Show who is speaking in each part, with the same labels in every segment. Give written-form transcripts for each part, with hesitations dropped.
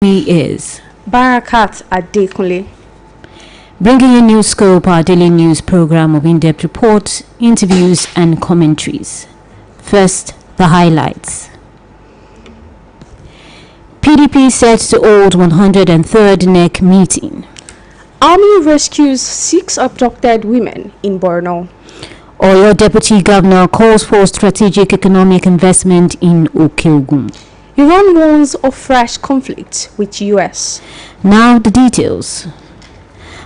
Speaker 1: Me is
Speaker 2: Barakat Adekunle.
Speaker 1: bringing you Newscope, our daily news program of in-depth reports, interviews and commentaries. First, the highlights. PDP set to hold 103rd NEC meeting.
Speaker 2: Army rescues 6 abducted women in Borno.
Speaker 1: Oyo Deputy Governor calls for strategic economic investment in Okeogun.
Speaker 2: Iran warns of fresh conflict with US.
Speaker 1: Now the details.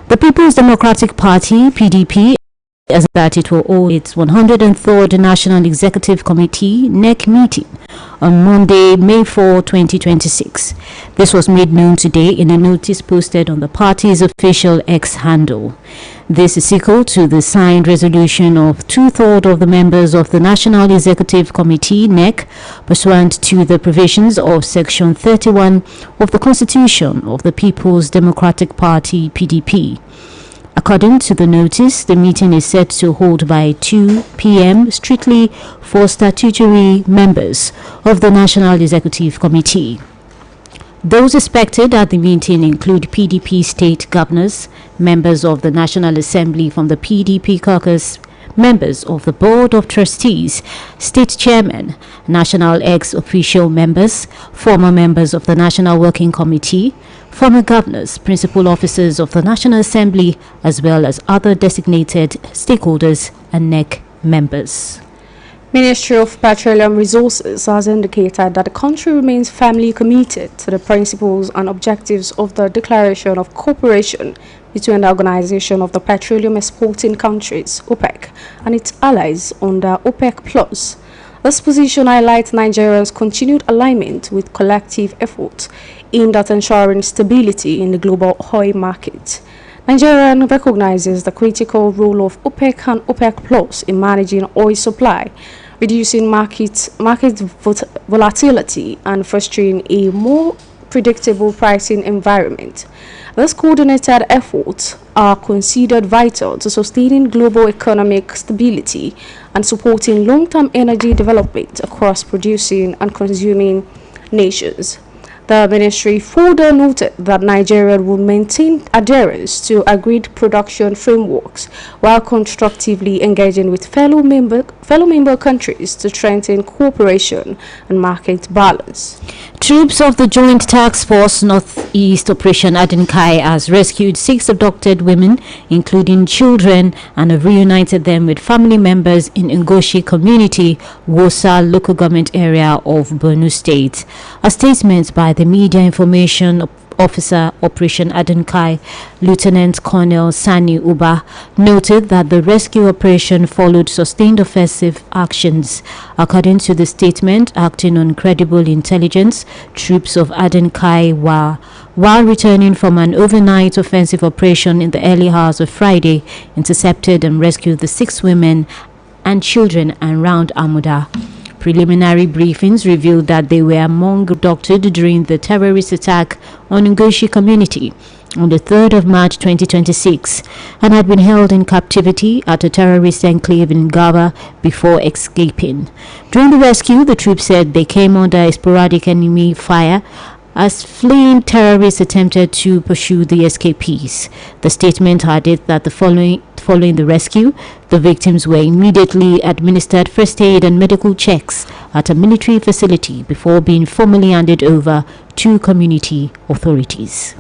Speaker 1: The People's Democratic Party, PDP, as that it will hold its 103rd National Executive Committee NEC meeting on Monday, May 4, 2026. This was made known today in a notice posted on the party's official X handle. This is equal to the signed resolution of 2/3 of the members of the National Executive Committee NEC pursuant to the provisions of Section 31 of the Constitution of the People's Democratic Party PDP. According to the notice, the meeting is set to hold by 2 p.m. strictly for statutory members of the National Executive Committee. Those expected at the meeting include PDP state governors, members of the National Assembly from the PDP caucus, members of the Board of Trustees, state chairman, national ex-official members, former members of the National Working Committee, former governors, principal officers of the National Assembly, as well as other designated stakeholders and NEC members.
Speaker 2: Ministry of Petroleum Resources has indicated that the country remains firmly committed to the principles and objectives of the Declaration of Cooperation between the Organization of the Petroleum Exporting Countries, OPEC, and its allies under OPEC+. This position highlights Nigeria's continued alignment with collective efforts aimed at ensuring stability in the global oil market. Nigeria recognizes the critical role of OPEC and OPEC+ in managing oil supply, reducing market volatility, and fostering a more predictable pricing environment. These coordinated efforts are considered vital to sustaining global economic stability and supporting long-term energy development across producing and consuming nations. The ministry further noted that Nigeria will maintain adherence to agreed production frameworks while constructively engaging with fellow member countries to strengthen cooperation and market balance.
Speaker 1: Troops of the Joint Task Force Northeast Operation Adenkai has rescued 6 abducted women, including children, and have reunited them with family members in Ngoshi Community, Wosa local government area of Borno State. A statement by the Media Information Officer Operation Adenkai, Lieutenant Colonel Sani Uba, noted that the rescue operation followed sustained offensive actions. According to the statement, acting on credible intelligence, troops of Adenkai while returning from an overnight offensive operation in the early hours of Friday, intercepted and rescued the 6 women and children around Amuda. Preliminary briefings revealed that they were among abducted during the terrorist attack on Ngoshi Community on the 3rd of March 2026 and had been held in captivity at a terrorist enclave in Gaba before escaping. During the rescue, the troops said they came under a sporadic enemy fire as fleeing terrorists attempted to pursue the escapees. The statement added that following the rescue, the victims were immediately administered first aid and medical checks at a military facility before being formally handed over to community authorities.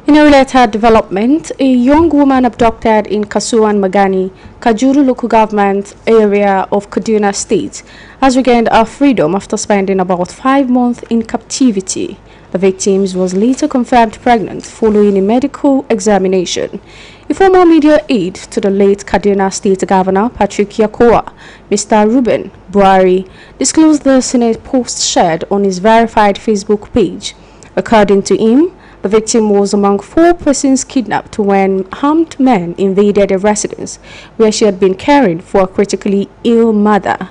Speaker 2: In a related development, a young woman abducted in Kasuan Magani, Kajuru local government area of Kaduna State, has regained her freedom after spending about 5 months in captivity. The victim was later confirmed pregnant following a medical examination. A former media aide to the late Kaduna State Governor Patrick Yakowa, Mr. Ruben Buhari, disclosed this in a post shared on his verified Facebook page. According to him, the victim was among 4 persons kidnapped when armed men invaded a residence where she had been caring for a critically ill mother.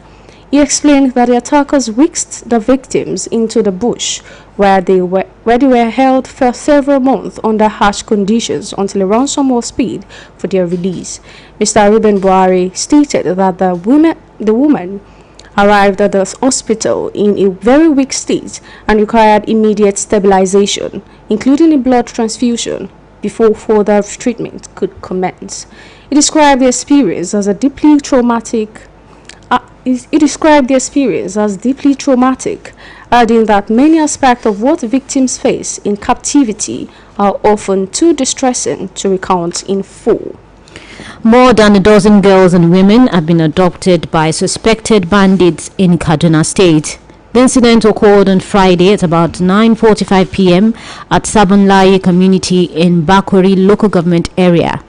Speaker 2: He explained that the attackers whisked the victims into the bush where they were held for several months under harsh conditions until a ransom was paid for their release. Mr. Ruben Buhari stated that the woman arrived at the hospital in a very weak state and required immediate stabilization, including a blood transfusion, before further treatment could commence. It described the experience as deeply traumatic, adding that many aspects of what victims face in captivity are often too distressing to recount in full.
Speaker 1: More than a dozen girls and women have been abducted by suspected bandits in Kaduna State. The incident occurred on Friday at about 9:45 p.m. at Sabunlayi community in Bakwari local government area.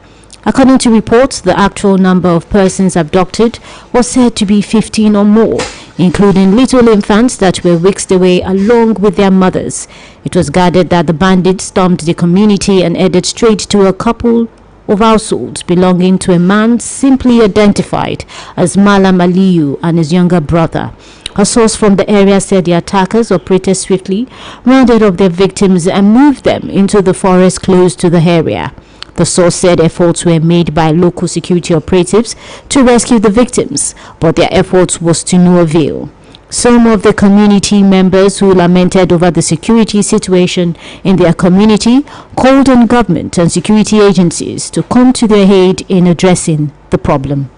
Speaker 1: According to reports, the actual number of persons abducted was said to be 15 or more, including little infants that were whisked away along with their mothers. It was gathered that the bandits stormed the community and headed straight to a couple of households belonging to a man simply identified as Malam Aliyu and his younger brother. A source from the area said the attackers operated swiftly, rounded up their victims and moved them into the forest close to the area. The source said efforts were made by local security operatives to rescue the victims, but their efforts was to no avail. Some of the community members who lamented over the security situation in their community called on government and security agencies to come to their aid in addressing the problem.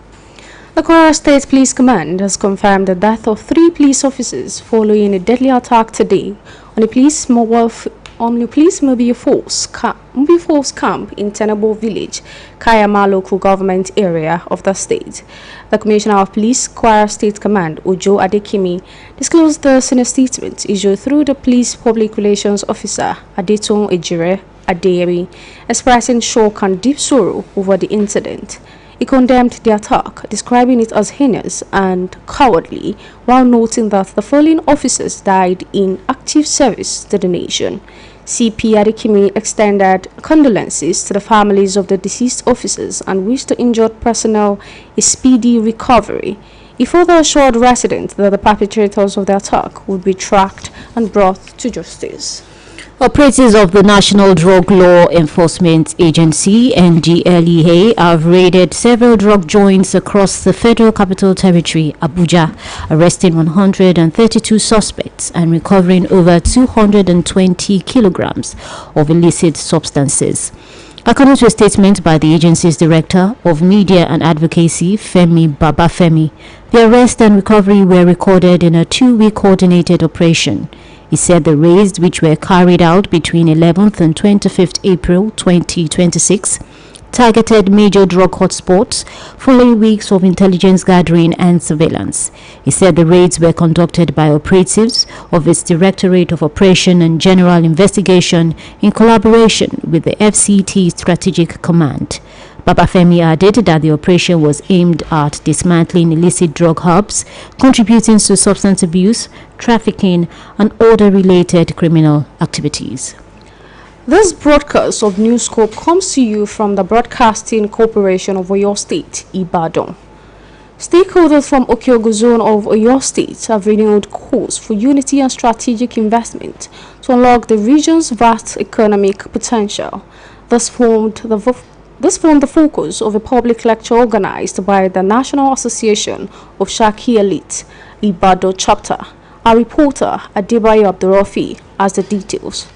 Speaker 2: The Kwara State Police Command has confirmed the death of 3 police officers following a deadly attack today on a police mobile force camp in Tenabo Village, Kayama local government area of the state. The Commissioner of Police, Kwara State Command, Ojo Adekimi, disclosed this in a statement issued through the Police Public Relations Officer, Adeton Ejire Adeyemi, expressing shock and deep sorrow over the incident. He condemned the attack, describing it as heinous and cowardly, while noting that the fallen officers died in active service to the nation. CP Adekimi extended condolences to the families of the deceased officers and wished the injured personnel a speedy recovery. He further assured residents that the perpetrators of the attack would be tracked and brought to justice.
Speaker 1: Operatives of the National Drug Law Enforcement Agency (NDLEA) have raided several drug joints across the Federal Capital Territory, Abuja, arresting 132 suspects and recovering over 220 kilograms of illicit substances. According to a statement by the agency's Director of Media and Advocacy, Femi Babafemi, the arrest and recovery were recorded in a 2-week coordinated operation. He said the raids, which were carried out between 11th and 25th April 2026, targeted major drug hotspots following weeks of intelligence gathering and surveillance. He said the raids were conducted by operatives of its Directorate of Operation and General Investigation in collaboration with the FCT Strategic Command. Babafemi added that the operation was aimed at dismantling illicit drug hubs, contributing to substance abuse, trafficking, and other related criminal activities.
Speaker 2: This broadcast of Newscope comes to you from the Broadcasting Corporation of Oyo State, Ibadan. Stakeholders from Okyogo Zone of Oyo State have renewed calls for unity and strategic investment to unlock the region's vast economic potential. This formed the focus of a public lecture organized by the National Association of Shaki Elite, Ibadan chapter. Our reporter, Adebayo Abdurrafi, has the details.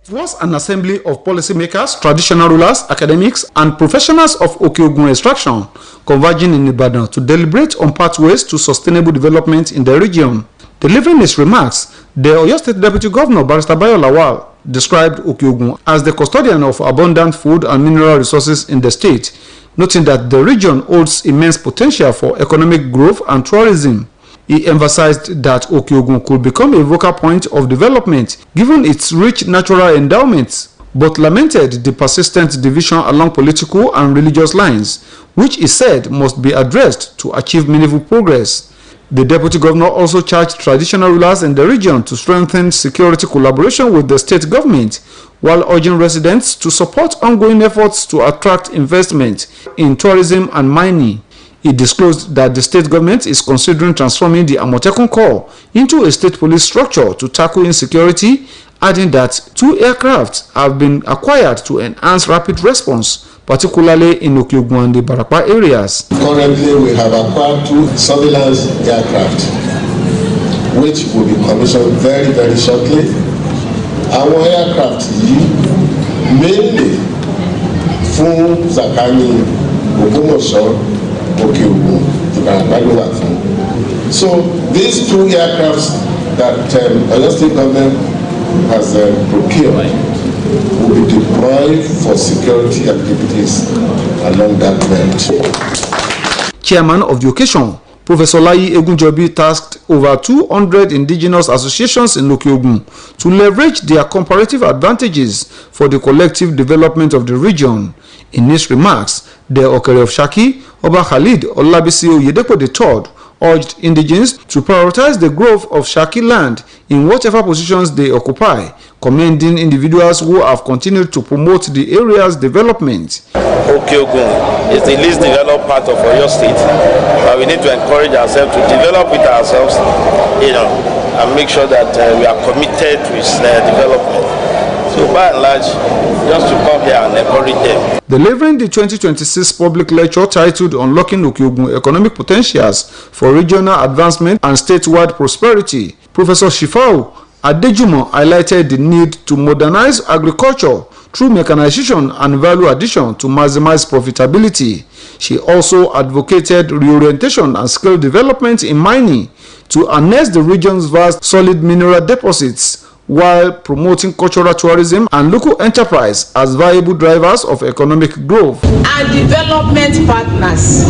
Speaker 3: It was an assembly of policymakers, traditional rulers, academics, and professionals of Okyogun extraction converging in Ibadan to deliberate on pathways to sustainable development in the region. Delivering his remarks, the Oyo State Deputy Governor Barrister Bayo Lawal described Okyogun as the custodian of abundant food and mineral resources in the state, noting that the region holds immense potential for economic growth and tourism. He emphasized that Okyogun could become a focal point of development given its rich natural endowments, but lamented the persistent division along political and religious lines, which he said must be addressed to achieve meaningful progress. The Deputy Governor also charged traditional rulers in the region to strengthen security collaboration with the state government, while urging residents to support ongoing efforts to attract investment in tourism and mining. He disclosed that the state government is considering transforming the Amotekun Corps into a state police structure to tackle insecurity, adding that 2 aircraft have been acquired to enhance rapid response particularly in Okiogun and the Barapa areas.
Speaker 4: Currently, we have acquired 2 surveillance aircraft, which will be commissioned very, very shortly. Our aircraft mainly fún Zakani, Ogbomoso, Okiogun, Ibadan. So these 2 aircrafts that Oyo State government has procured will be deployed for security activities along that belt.
Speaker 3: Chairman of the occasion, Professor Layi Egunjobi tasked over 200 indigenous associations in Okiogun to leverage their comparative advantages for the collective development of the region. In his remarks, the Okere of Shaki, Oba Khalid Olabisi Oyedepo III, urged indigenes to prioritize the growth of Shaki land in whatever positions they occupy, commending individuals who have continued to promote the area's development.
Speaker 5: Okiogun is the least developed part of Oyo State, but we need to encourage ourselves to develop it ourselves, and make sure that we are committed to its development. So by and large, just to come here and encourage them.
Speaker 3: Delivering the 2026 public lecture titled Unlocking Okiogun Economic Potentials for Regional Advancement and Statewide Prosperity, Professor Shifau Adejumo highlighted the need to modernize agriculture through mechanization and value addition to maximize profitability. She also advocated reorientation and skill development in mining to harness the region's vast solid mineral deposits, while promoting cultural tourism and local enterprise as viable drivers of economic growth.
Speaker 6: And development partners,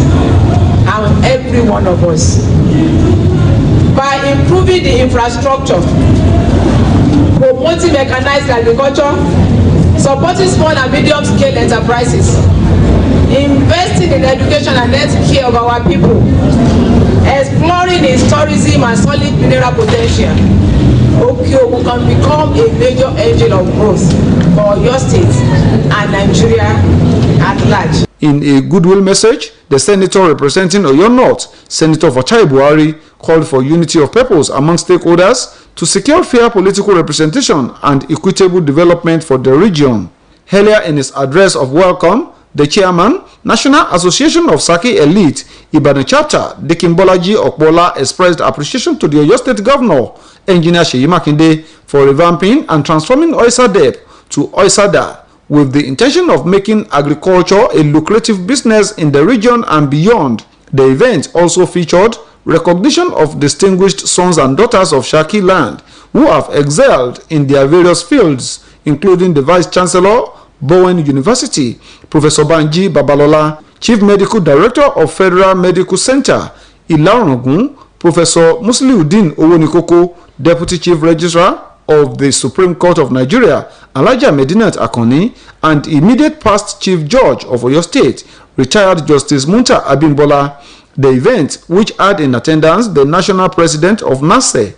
Speaker 6: and every one of us, by improving the infrastructure, promoting mechanized agriculture, supporting small and medium scale enterprises, investing in education and health care of our people, exploring its tourism and solid mineral potential, Okiogun can become a major engine of growth for your state and Nigeria at large.
Speaker 3: In a goodwill message, the senator representing Oyo North, Senator Fatai Buhari, called for unity of purpose among stakeholders to secure fair political representation and equitable development for the region. Earlier in his address of welcome, the chairman, National Association of Saki Elite, Ibadan Chapter, Dikin Bolaji Okbola, expressed appreciation to the Oyo State Governor, Engineer Seyi Makinde, for revamping and transforming Oisadep to Oisada, with the intention of making agriculture a lucrative business in the region and beyond. The event also featured recognition of distinguished sons and daughters of Shaki land who have excelled in their various fields, including the Vice Chancellor, Bowen University, Professor Banji Babalola, Chief Medical Director of Federal Medical Center, Ilarogun, Professor Musliuddin Owonikoko, Deputy Chief Registrar of the Supreme Court of Nigeria, Alhaja Medinat Akoni, and immediate past Chief Judge of Oyo State, retired Justice Munta Abimbola. The event, which had in attendance the National President of NASE,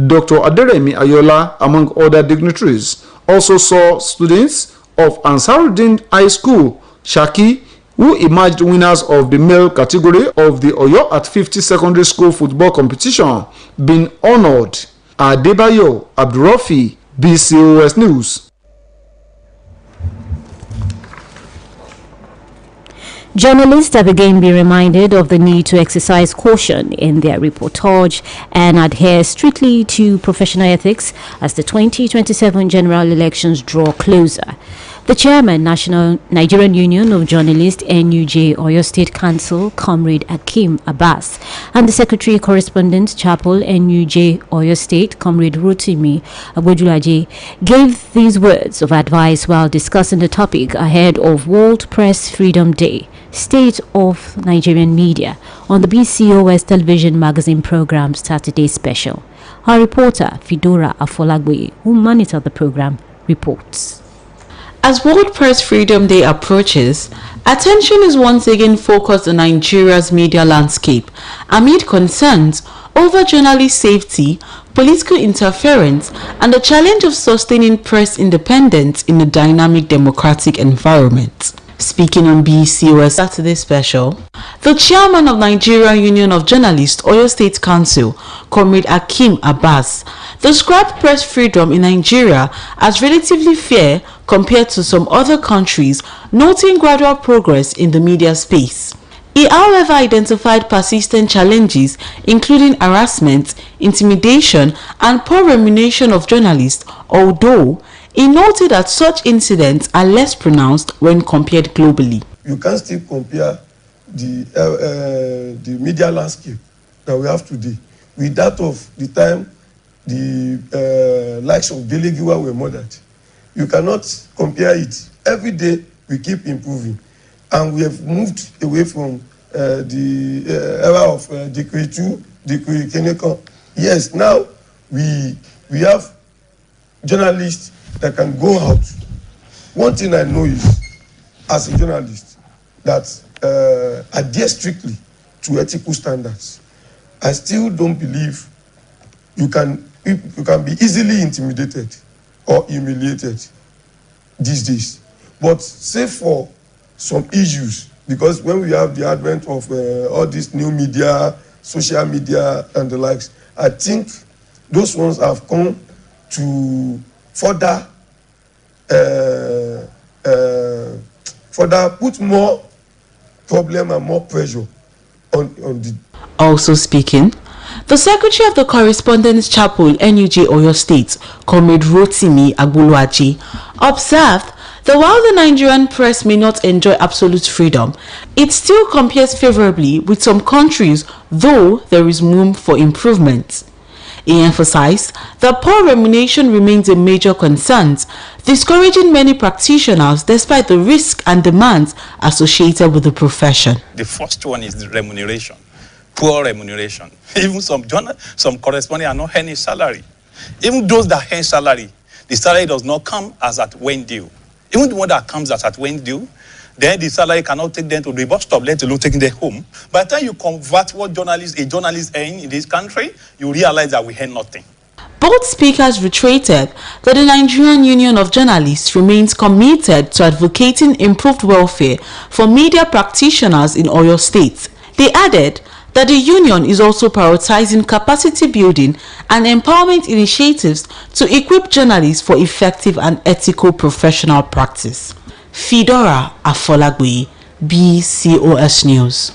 Speaker 3: Dr. Aderemi Ayola, among other dignitaries, also saw students of Ansaruddin High School, Shaki, who emerged winners of the male category of the Oyo at 50 Secondary School football competition, being honored. Adebayo Abdurrafi, BCOS News.
Speaker 1: Journalists have again been reminded of the need to exercise caution in their reportage and adhere strictly to professional ethics as the 2027 general elections draw closer. The chairman, National Nigerian Union of Journalists, NUJ, Oyo State Council, Comrade Akim Abbas, and the Secretary Correspondent, Chapel, NUJ, Oyo State, Comrade Rotimi Abodulaje, gave these words of advice while discussing the topic ahead of World Press Freedom Day, State of Nigerian Media, on the BCOS television magazine program Saturday Special. Our reporter, Fidora Afolagwe, who monitored the program, reports.
Speaker 7: As World Press Freedom Day approaches, attention is once again focused on Nigeria's media landscape amid concerns over journalist safety, political interference, and the challenge of sustaining press independence in a dynamic democratic environment. Speaking on BCOS Saturday Special, the chairman of Nigeria Union of Journalists, Oyo State Council, Comrade Akim Abbas, described press freedom in Nigeria as relatively fair compared to some other countries, noting gradual progress in the media space. He, however, identified persistent challenges, including harassment, intimidation, and poor remuneration of journalists, although he noted that such incidents are less pronounced when compared globally.
Speaker 8: You can still compare the media landscape that we have today with that of the time the likes of Dele Giwa were murdered. You cannot compare it. Every day we keep improving, and we have moved away from the era of Decree 2, Decree Keneko. Yes, now we have journalists that can go out. One thing I know is, as a journalist, that adhere strictly to ethical standards. I still don't believe you can be easily intimidated or humiliated these days. But say for some issues, because when we have the advent of all this new media, social media and the likes, I think those ones have come to further put more problem and more pressure on the.
Speaker 7: Also speaking, the Secretary of the Correspondence Chapel, NUJ Oyo State, Comrade Rotimi Agboluaji, observed that while the Nigerian press may not enjoy absolute freedom, it still compares favorably with some countries, though there is room for improvement. He emphasized that poor remuneration remains a major concern, discouraging many practitioners despite the risk and demands associated with the profession.
Speaker 9: The first one is the remuneration, poor remuneration. Even some correspondents are not earning salary. Even those that earn salary, the salary does not come as at when due. Even the one that comes as at when due, then the salary cannot take them to the bus stop, let alone taking them home. By the time you convert what a journalist earn in this country, you realize that we earn nothing.
Speaker 7: Both speakers reiterated that the Nigerian Union of Journalists remains committed to advocating improved welfare for media practitioners in Oyo State. They added that the union is also prioritizing capacity building and empowerment initiatives to equip journalists for effective and ethical professional practice. Fidora Afolagwe, BCOS News.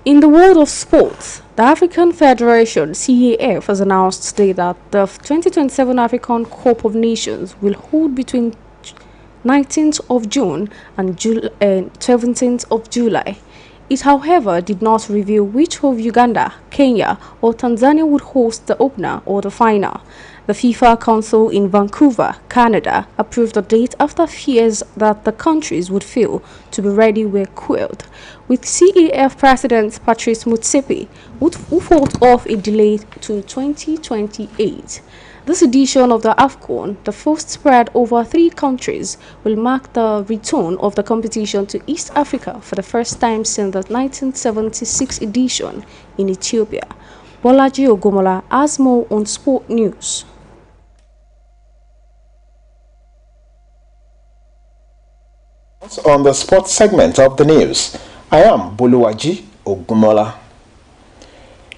Speaker 2: In the world of sports, the African Federation, CAF, has announced today that the 2027 African Cup of Nations will hold between 19th of June and 17th of July. It, however, did not reveal which of Uganda, Kenya, or Tanzania would host the opener or the final. The FIFA Council in Vancouver, Canada, approved the date after fears that the countries would fail to be ready were quelled, with CAF President Patrice Motsepe, who fought off a delay to 2028. This edition of the AFCON, the first spread over 3 countries, will mark the return of the competition to East Africa for the first time since the 1976 edition in Ethiopia. Bolaji Ogomola has more on Sport News.
Speaker 10: On the sports segment of the news, I am Boluwaji Ogumola.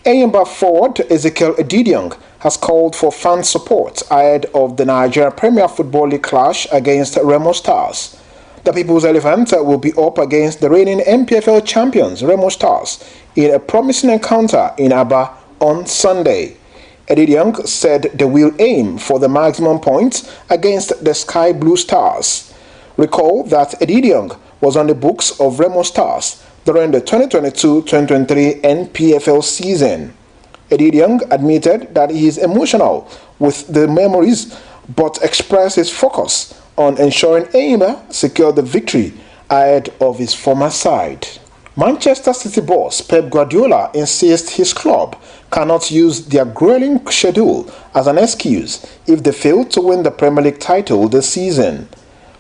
Speaker 10: Enyimba forward Ezekiel Edidiong has called for fan support ahead of the Nigeria Premier Football League clash against Remo Stars. The People's Elephant will be up against the reigning MPFL champions Remo Stars in a promising encounter in Aba on Sunday. Edidiong said they will aim for the maximum points against the Sky Blue Stars. Recall that Edidiong was on the books of Remo Stars during the 2022-2023 NPFL season. Edidiong admitted that he is emotional with the memories but expressed his focus on ensuring Enyimba secured the victory ahead of his former side. Manchester City boss Pep Guardiola insists his club cannot use their grueling schedule as an excuse if they fail to win the Premier League title this season.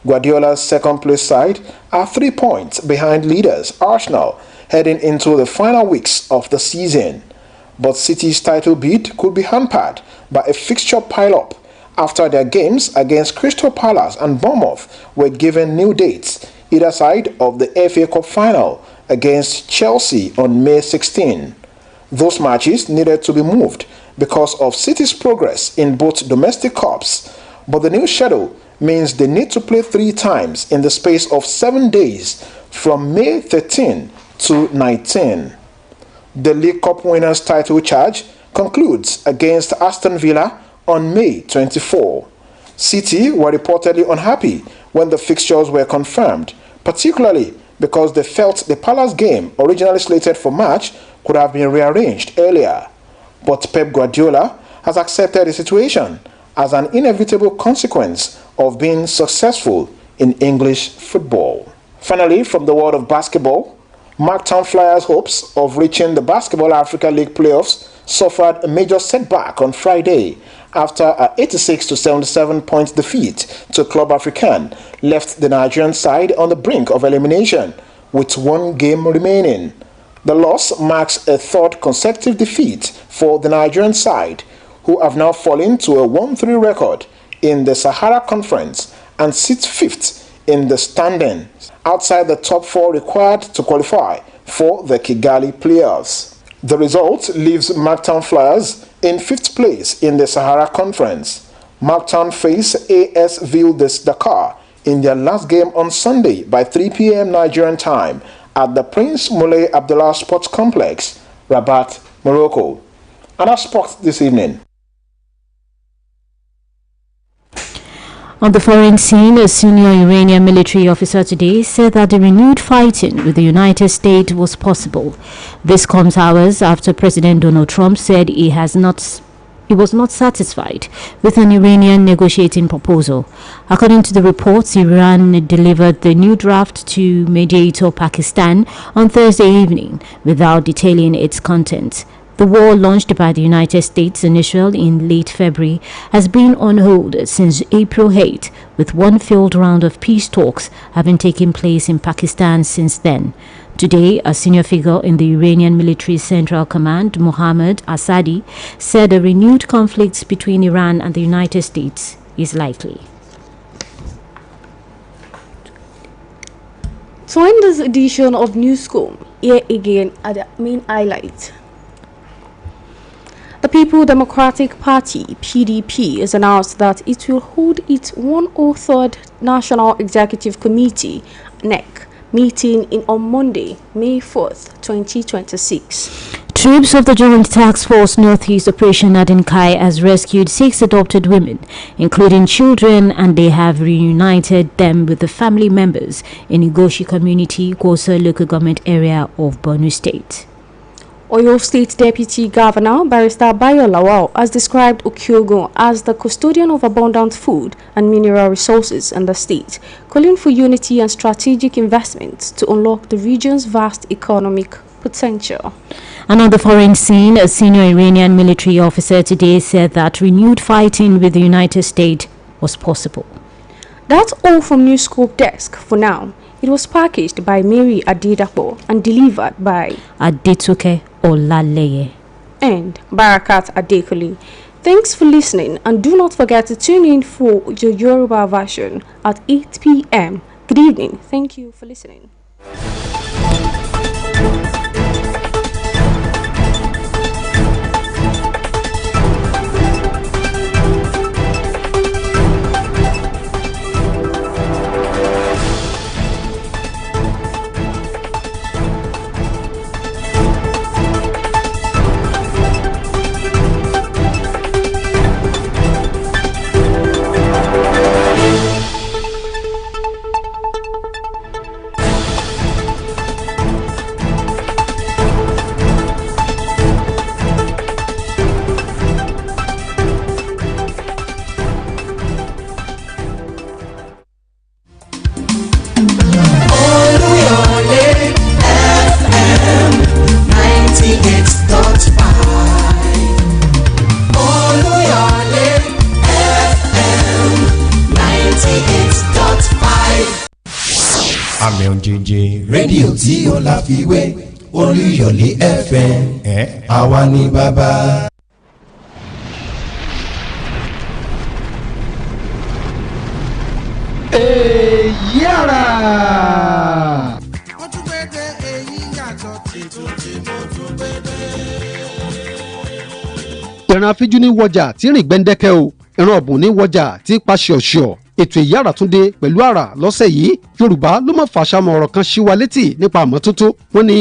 Speaker 10: Guardiola's second-place side are 3 points behind leaders Arsenal heading into the final weeks of the season. But City's title bid could be hampered by a fixture pile-up after their games against Crystal Palace and Bournemouth were given new dates, either side of the FA Cup final against Chelsea on May 16. Those matches needed to be moved because of City's progress in both domestic cups, but the new schedule means they need to play 3 times in the space of 7 days from May 13 to 19. The League Cup winners' title charge concludes against Aston Villa on May 24. City were reportedly unhappy when the fixtures were confirmed, particularly because they felt the Palace game, originally slated for March, could have been rearranged earlier. But Pep Guardiola has accepted the situation as an inevitable consequence of being successful in English football. Finally, from the world of basketball, Marktown Flyers' hopes of reaching the Basketball Africa League playoffs suffered a major setback on Friday after an 86-77 point defeat to Club Africain left the Nigerian side on the brink of elimination with 1 game remaining. The loss marks a 3rd consecutive defeat for the Nigerian side, who have now fallen to a 1-3 record in the Sahara Conference and sit 5th in the standings, outside the top 4 required to qualify for the Kigali playoffs. The result leaves Marktown Flyers in 5th place in the Sahara Conference. Marktown face AS Vildes Dakar in their last game on Sunday by 3 p.m. Nigerian time at the Prince Moulay Abdullah Sports Complex, Rabat, Morocco. And our sports this evening.
Speaker 1: On the foreign scene, a senior Iranian military officer today said that the renewed fighting with the United States was possible. This comes hours after President Donald Trump said he was not satisfied with an Iranian negotiating proposal. According to the reports, Iran delivered the new draft to mediator Pakistan on Thursday evening without detailing its content. The war launched by the United States and Israel in late February has been on hold since April 8, with 1 failed round of peace talks having taken place in Pakistan since then. Today, a senior figure in the Iranian military Central Command, Mohammad Asadi, said a renewed conflict between Iran and the United States is likely.
Speaker 2: To end this edition of Newscope, here again are the main highlights. The People Democratic Party, PDP, has announced that it will hold its 103rd National Executive Committee, NEC, meeting on Monday, May 4th, 2026.
Speaker 1: Troops of the Joint Task Force Northeast Operation Adinkai has rescued 6 adopted women, including children, and they have reunited them with the family members in Igoshi Community, Kosa local government area of Borno State.
Speaker 2: Oyo State Deputy Governor Barrister Bayo Lawal has described Okyogun as the custodian of abundant food and mineral resources in the state, calling for unity and strategic investments to unlock the region's vast economic potential.
Speaker 1: And on the foreign scene, a senior Iranian military officer today said that renewed fighting with the United States was possible.
Speaker 2: That's all from Newscope Desk for now. It was packaged by Mary Adedapo and delivered by
Speaker 1: Adetoke Oluyole
Speaker 2: and Barakat Adekoli. Thanks for listening, and do not forget to tune in for the Yoruba version at 8 p.m. Good evening. Thank you for listening.
Speaker 11: rédíò tí ó láfiwé Olúyọ̀lé FM àwa ni bàbá.
Speaker 12: èyí àrà. ìran afíjú ní wọjà tí rìn gbẹ́ndẹ́kẹ́ o ìran ọ̀bùn ní wọjà tí pa ṣọ̀ṣọ̀ ètò èyí àrà tún dé pẹ̀lú àrà lọ́sẹ̀ yìí yorùbá ló mọ̀ fàṣàmọ̀ ọ̀rọ̀ kan ṣí wa létí nípa ìmọ́tótó wọ́n ní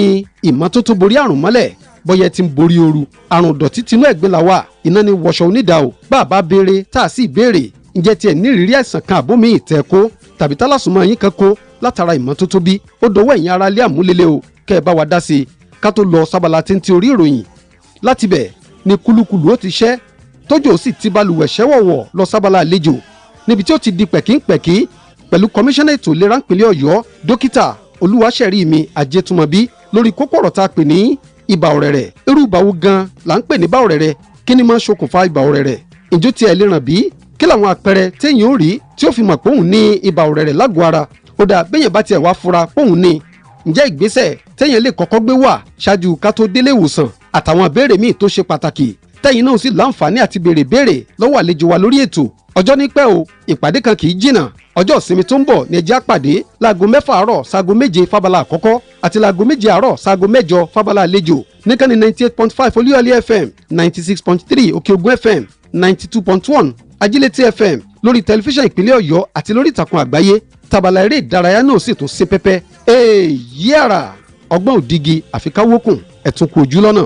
Speaker 12: ìmọ́tótó borí àrùn mọ́lẹ̀ bọ́yẹ tí ń borí ooru àrùn ìdọ̀tí tinú ẹ̀gbin la wà iná ní wọṣọ onídàá o bá a bá béèrè tá a sì béèrè ǹjẹ́ tiẹ̀ ní ìrírí àìsàn kan àbómi ìtẹ́kó tàbí tálásùmọ̀ yín kan kó látara ìmọ́tótó bí ó dọwọ́ ẹ̀yin ara lé àmúlélẹ̀ o kẹ́ ẹ bá wa dá sí i ká tó lọ sábàlá tí ń ti orí ìròyìn láti bẹ̀ ni kúlúkúlù ó ti ṣẹ́ tójò sì ti balùwẹ̀ ṣẹ́wọ̀wọ̀ lọ sábàlá àlejò níbi tí ó ti di pẹ̀kínpẹ̀kí pẹ̀lú kọmíṣánná ètò ìlera ìpínlẹ̀ ọ̀yọ́ dókítà olúwaṣẹ̀rími ajétúmọ̀bí lórí kókó ọ̀rọ̀ tá a pè ní ibà ọ̀rẹ̀rẹ̀ irú ibà wo gan là ń pè ní ibà ọ̀rẹ̀rẹ̀ kí ni máa ń ṣokùnfà ibà ọ̀rẹ̀rẹ̀ ǹjọ́ tiẹ̀ lè ràn bí kí làwọn àpẹẹrẹ téèyàn ó rí tí ó fi mọ̀ pé òun ní ibà ọ̀rẹ̀rẹ̀ lágọ̀ọ́ ara ó dà béèyàn bá tiẹ̀ wá fura pé òun ní ǹjẹ́ ìgbésẹ̀ téèyàn lè kọ́kọ́ gbé wà ṣáájú ká tó délé ìwòsàn àtàwọn ìbéèrè míì tó ṣe pàtàkì tẹ́yìn náà sì láǹfààní àti béèrè lọ́wọ́ àlejò wa lórí ètò ọjọ́ ní pẹ́ o ìpàdé kan kì í jìnnà ọjọ́ ìsinmi tó ń bọ̀ ní ẹjẹ́ àpàdé láago 6 àárọ̀ sáago 7 fábálà àkọ́kọ́ àti láago 7 àárọ̀ sáago 8 fábálà àlejò níkànnì 98.5 olúyọ̀lé fm 96.3 òkè ògùn fm 92.1 ajílétí fm lórí tẹlifíṣàn ìpínlẹ̀ ọ̀yọ́ àti lórí ìtàkùn àgbáyé tabala eré ìdárayá náà sì tún ṣe pẹ́pẹ́ èyí àrà ọgbọ́n òdigi àfikáwókùn ẹ̀tún kù ojú lọ́nà.